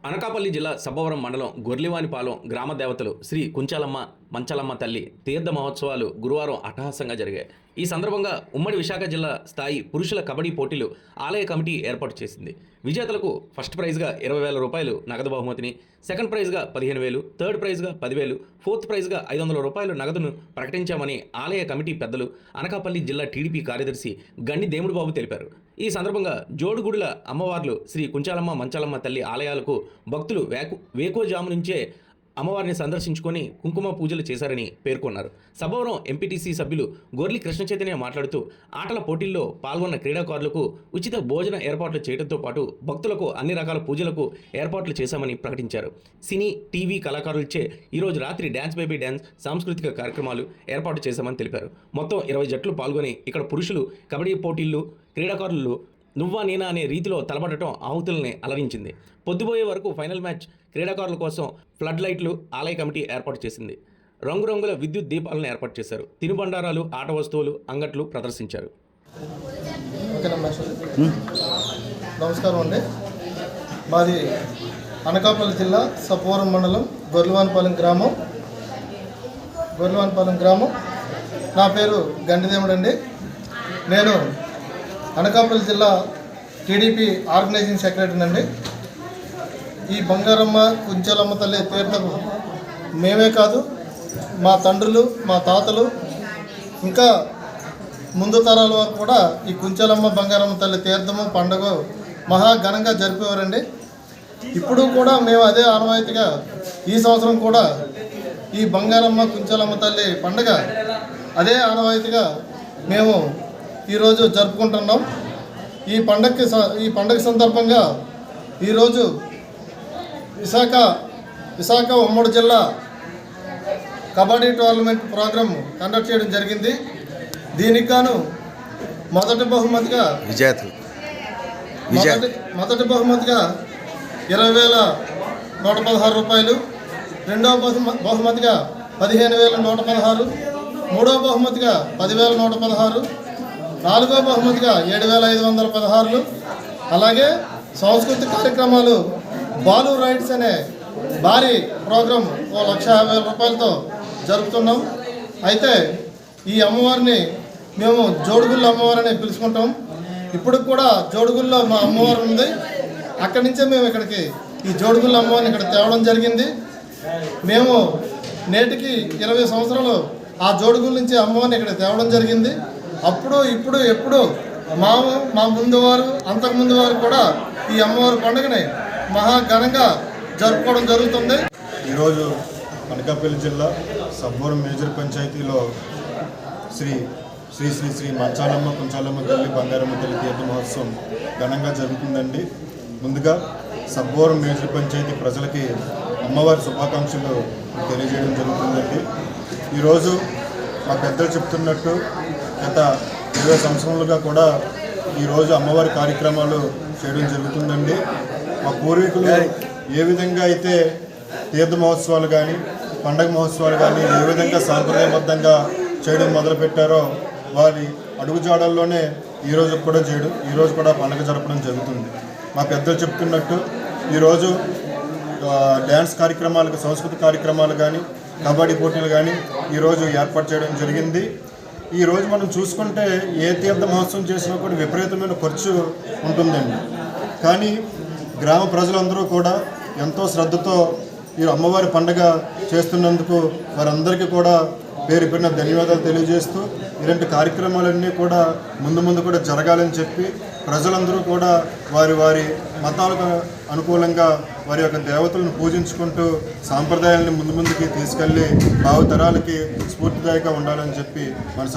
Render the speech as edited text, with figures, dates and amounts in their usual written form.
అనకాపల్లి జిల్లా సబ్బవరం మండలం గొర్లివానిపాలెం గ్రామ దేవతలు శ్రీ కుంచాలమ్మ మంచలమ్మ తల్లి తీర్థ మహోత్సవాలు గురువారం అట్టహాసంగా జరిగాయి. ఈ సందర్భంగా ఉమ్మడి విశాఖ జిల్లా స్థాయి పురుషుల కబడ్డీ పోటీలు ఆలయ కమిటీ ఏర్పాటు చేసింది. విజేతలకు ఫస్ట్ ప్రైజ్గా 20,000 రూపాయలు నగదు బహుమతిని, సెకండ్ ప్రైజ్గా 15,000, థర్డ్ ప్రైజ్గా 10,000, ఫోర్త్ ప్రైజ్గా 500 రూపాయలు నగదును ప్రకటించామని ఆలయ కమిటీ పెద్దలు అనకాపల్లి జిల్లా టీడీపీ కార్యదర్శి గండి దేముడుబాబు తెలిపారు. ఈ సందర్భంగా జోడుగుడుల అమ్మవార్లు శ్రీ కుంచాలమ్మ మంచలమ్మ తల్లి ఆలయాలకు భక్తులు వేకోజాము నుంచే అమ్మవారిని సందర్శించుకొని కుంకుమ పూజలు చేశారని పేర్కొన్నారు. సబ్బవరం ఎంపీటీసీ సభ్యులు గొర్లి కృష్ణ చైతన్య మాట్లాడుతూ ఆటల పోటీల్లో పాల్గొన్న క్రీడాకారులకు ఉచిత భోజన ఏర్పాట్లు చేయడంతో పాటు భక్తులకు అన్ని రకాల పూజలకు ఏర్పాట్లు చేశామని ప్రకటించారు. సినీ, టీవీ కళాకారులచే ఈరోజు రాత్రి డ్యాన్స్ బేబీ డ్యాన్స్ సాంస్కృతిక కార్యక్రమాలు ఏర్పాటు చేశామని తెలిపారు. మొత్తం 20 జట్లు పాల్గొని ఇక్కడ పురుషులు కబడ్డీ పోటీల్లో క్రీడాకారులు నువ్వా నేనా అనే రీతిలో తలపడటం ఆహుతుల్ని అలరించింది. పొద్దుపోయే వరకు ఫైనల్ మ్యాచ్ క్రీడాకారుల కోసం ఫ్లడ్ లైట్లు ఆలయ కమిటీ ఏర్పాటు చేసింది. రంగురంగుల విద్యుత్ దీపాలను ఏర్పాటు చేశారు. తినుబండారాలు, ఆట వస్తువులు, అంగట్లు ప్రదర్శించారు. నమస్కారం అండి. మాది అనకాపల్లి జిల్లా సబ్బవరం మండలం గొర్లివానిపాలెం గ్రామం. నా పేరు గండిదేముడు అండి. నేను అనకాపల్లి జిల్లా టీడీపీ ఆర్గనైజింగ్ సెక్రటరీ అండి. ఈ బంగారమ్మ కుంచాలమ్మ తల్లి తీర్థం మేమే కాదు, మా తండ్రులు, మా తాతలు, ఇంకా ముందు తరాల వారు కూడా ఈ కుంచాలమ్మ బంగారమ్మ తల్లి తీర్థము పండుగ మహా ఘనంగా జరిపేవారండి. ఇప్పుడు కూడా మేము అదే ఆనవాయితీగా ఈ సంవత్సరం కూడా ఈ బంగారమ్మ కుంచాలమ్మ తల్లి పండుగ అదే ఆనవాయితీగా మేము ఈరోజు జరుపుకుంటున్నాం. ఈ పండగ సందర్భంగా ఈరోజు విశాఖ ఉమ్మడి జిల్లా కబడ్డీ టోర్నమెంట్ ప్రోగ్రాం కండక్ట్ చేయడం జరిగింది. దీనికి గాను మొదటి బహుమతిగా 20,116 రూపాయలు, రెండవ బహుమతిగా 15,116, మూడవ బహుమతిగా 10,116, నాలుగో బహుమతిగా 7,516. అలాగే సాంస్కృతిక కార్యక్రమాలు బాలు రైడ్స్ అనే భారీ ప్రోగ్రాం 1,50,000 రూపాయలతో జరుపుతున్నాం. అయితే ఈ అమ్మవారిని మేము జోడుగుళ్ళ అమ్మవారిని పిలుచుకుంటాం. ఇప్పుడు కూడా జోడుగుళ్ళలో మా అమ్మవారు ఉంది. అక్కడి నుంచే మేము ఇక్కడికి ఈ జోడుగుళ్ళ అమ్మవారిని ఇక్కడ తేవడం జరిగింది. మేము నేటికి 20 సంవత్సరాలు ఆ జోడుగుళ్ళ నుంచి అమ్మవారిని ఇక్కడ తేవడం జరిగింది. అప్పుడు ఇప్పుడు ఎప్పుడు మా ముందు వారు, అంతకుముందు వారు కూడా ఈ అమ్మవారి పండుగని మహా ఘనంగా జరుపుకోవడం జరుగుతుంది. ఈరోజు అనకాపల్లి జిల్లా సబ్బవరం మేజర్ పంచాయతీలో శ్రీ శ్రీ శ్రీ శ్రీ మంచాలమ్మ కుంచాలమ్మ తల్లి బంగారమ్మ తల్లి తీర్థ మహోత్సవం ఘనంగా జరుగుతుందండి. ముందుగా సబ్బవరం మేజర్ పంచాయతీ ప్రజలకి అమ్మవారి శుభాకాంక్షలు తెలియజేయడం జరుగుతుందండి. ఈరోజు మా పెద్దలు చెప్తున్నట్టు గత 20 సంవత్సరాలుగా కూడా ఈరోజు అమ్మవారి కార్యక్రమాలు చేయడం జరుగుతుందండి. మా పూర్వీకులు ఏ విధంగా అయితే తీర్థ మహోత్సవాలు కానీ, పండగ మహోత్సవాలు కానీ ఏ విధంగా సాంప్రదాయబద్ధంగా చేయడం మొదలుపెట్టారో వారి అడుగుజాడల్లోనే ఈరోజు కూడా పండుగ జరపడం జరుగుతుంది. మా పెద్దలు చెప్తున్నట్టు ఈరోజు డ్యాన్స్ కార్యక్రమాలకు, సంస్కృతి కార్యక్రమాలు కానీ, కబడ్డీ పోటీలు కానీ ఈరోజు ఏర్పాటు చేయడం జరిగింది. ఈరోజు మనం చూసుకుంటే ఏ తీర్థ మహోత్సవం చేసినా కూడా విపరీతమైన ఖర్చు ఉంటుందండి. కానీ గ్రామ ప్రజలందరూ కూడా ఎంతో శ్రద్ధతో ఈ అమ్మవారి పండుగ చేస్తున్నందుకు వారందరికీ కూడా పేరు పేరున ధన్యవాదాలు తెలియజేస్తూ, ఇలాంటి కార్యక్రమాలన్నీ కూడా ముందు కూడా జరగాలని చెప్పి ప్రజలందరూ కూడా వారి మతాలకు అనుకూలంగా వారి యొక్క దేవతలను పూజించుకుంటూ సాంప్రదాయాలను ముందుకి తీసుకెళ్ళి భావితరాలకి స్ఫూర్తిదాయకంగా ఉండాలని చెప్పి మన